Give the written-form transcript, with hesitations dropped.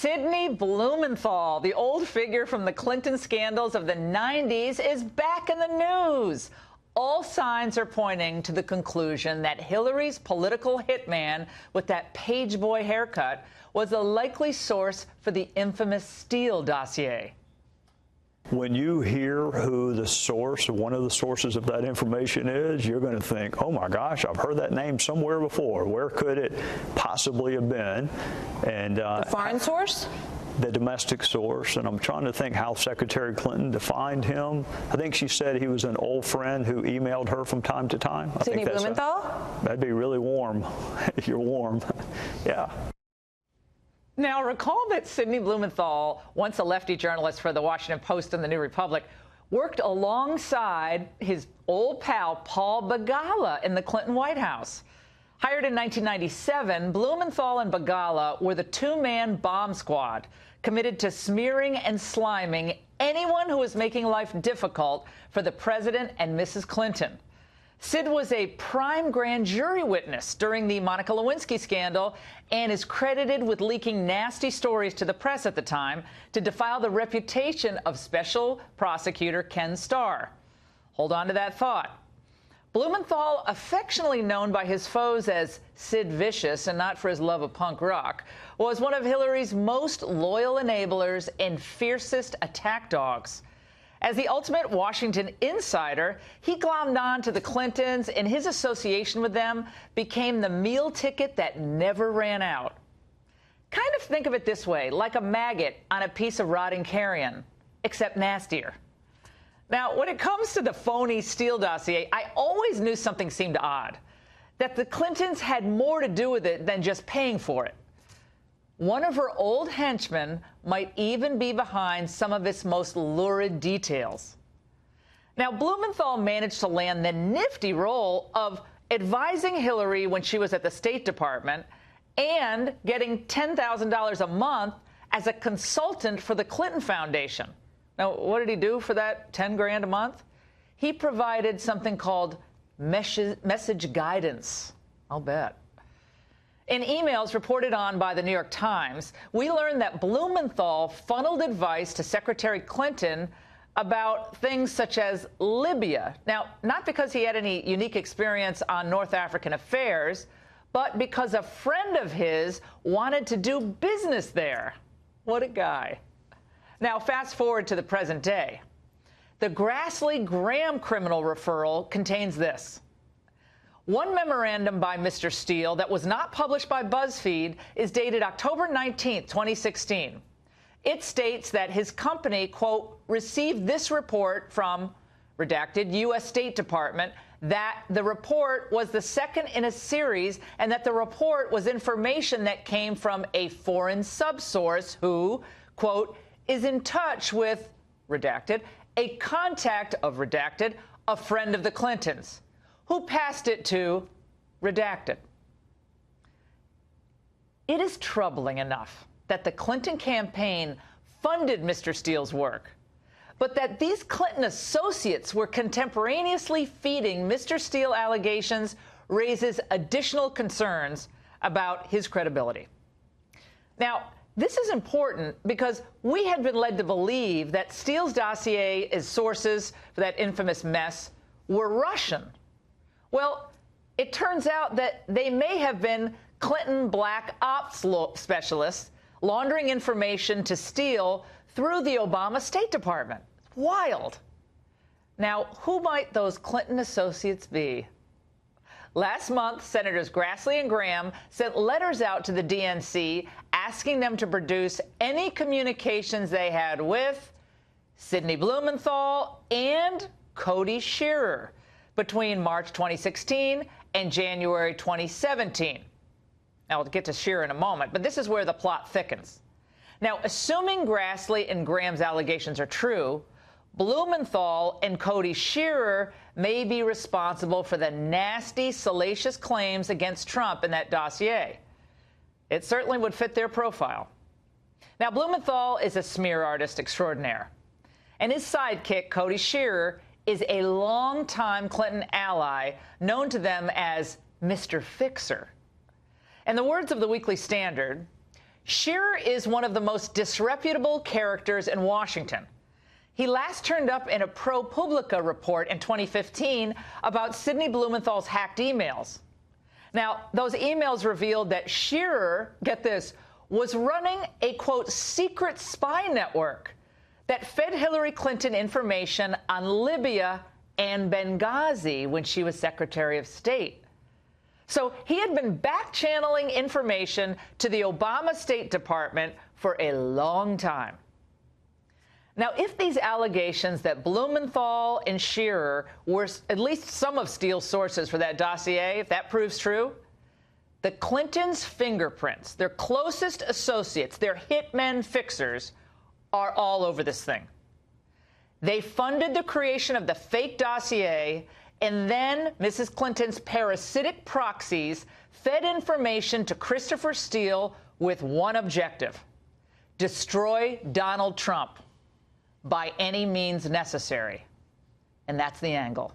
Sidney Blumenthal, the old figure from the Clinton scandals of the 90s, is back in the news. All signs are pointing to the conclusion that Hillary's political hitman with that pageboy haircut was a likely source for the infamous Steele dossier. When you hear who the source, one of the sources of that information is, you're going to think, oh my gosh, I've heard that name somewhere before. Where could it possibly have been? And the foreign source? The domestic source. And I'm trying to think how Secretary Clinton defined him. I think she said he was an old friend who emailed her from time to time. Sidney Blumenthal? That'd be really warm. You're warm. Yeah. Now, recall that Sidney Blumenthal, once a lefty journalist for the Washington Post and the New Republic, worked alongside his old pal Paul BEGALA in the Clinton White House. Hired in 1997, Blumenthal and BEGALA were the two-man bomb squad committed to smearing and sliming anyone who was making life difficult for the president and Mrs. Clinton. Sid was a prime grand jury witness during the Monica Lewinsky scandal and is credited with leaking nasty stories to the press at the time to defile the reputation of Special Prosecutor Ken Starr. Hold on to that thought. Blumenthal, affectionately known by his foes as Sid Vicious and not for his love of punk rock, was one of Hillary's most loyal enablers and fiercest attack dogs. As the ultimate Washington insider, he glommed on to the Clintons, and his association with them became the meal ticket that never ran out. Kind of think of it this way, like a maggot on a piece of rotting carrion, except nastier. Now, when it comes to the phony Steele dossier, I always knew something seemed odd, that the Clintons had more to do with it than just paying for it. One of her old henchmen might even be behind some of its most lurid details. Now, Blumenthal managed to land the nifty role of advising Hillary when she was at the State Department and getting $10,000 a month as a consultant for the Clinton Foundation. Now, what did he do for that 10 grand a month? He provided something called message guidance. I'll bet. In emails reported on by the New York Times, we learned that Blumenthal funneled advice to Secretary Clinton about things such as Libya. Now, not because he had any unique experience on North African affairs, but because a friend of his wanted to do business there. What a guy. Now, fast forward to the present day. The Grassley-Graham criminal referral contains this. One memorandum by Mr. Steele that was not published by BuzzFeed is dated October 19, 2016. It states that his company, quote, received this report from, redacted, U.S. State Department, that the report was the second in a series and that the report was information that came from a foreign subsource who, quote, is in touch with, redacted, a contact of, redacted, a friend of the Clintons, who passed it to, redacted. It is troubling enough that the Clinton campaign funded Mr. Steele's work, but that these Clinton associates were contemporaneously feeding Mr. Steele allegations raises additional concerns about his credibility. Now, this is important because we had been led to believe that Steele's dossier as sources for that infamous mess were Russian. Well, it turns out that they may have been Clinton black ops specialists laundering information to Steele through the Obama State Department. Wild. Now, who might those Clinton associates be? Last month, Senators Grassley and Graham sent letters out to the DNC asking them to produce any communications they had with Sidney Blumenthal and Cody SHEARER between March 2016 and January 2017. Now, we'll get to SHEARER in a moment, but this is where the plot thickens. Now, assuming Grassley and Graham's allegations are true, Blumenthal and Cody SHEARER may be responsible for the nasty, salacious claims against Trump in that dossier. It certainly would fit their profile. Now, Blumenthal is a smear artist extraordinaire, and his sidekick, Cody SHEARER, is a longtime Clinton ally known to them as Mr. Fixer. In the words of the Weekly Standard, Shearer is one of the most disreputable characters in Washington. He last turned up in a ProPublica report in 2015 about Sidney Blumenthal's hacked emails. Now, those emails revealed that Shearer, get this, was running a, quote, secret spy network that fed Hillary Clinton information on Libya and Benghazi when she was Secretary of State. So he had been back-channeling information to the Obama State Department for a long time. Now, if these allegations that Blumenthal and Shearer were at least some of Steele's sources for that dossier, if that proves true, the Clintons' fingerprints, their closest associates, their hitmen fixers, are all over this thing. They funded the creation of the fake dossier, and then Mrs. Clinton's parasitic proxies fed information to Christopher Steele with one objective: destroy Donald Trump by any means necessary. And that's the angle.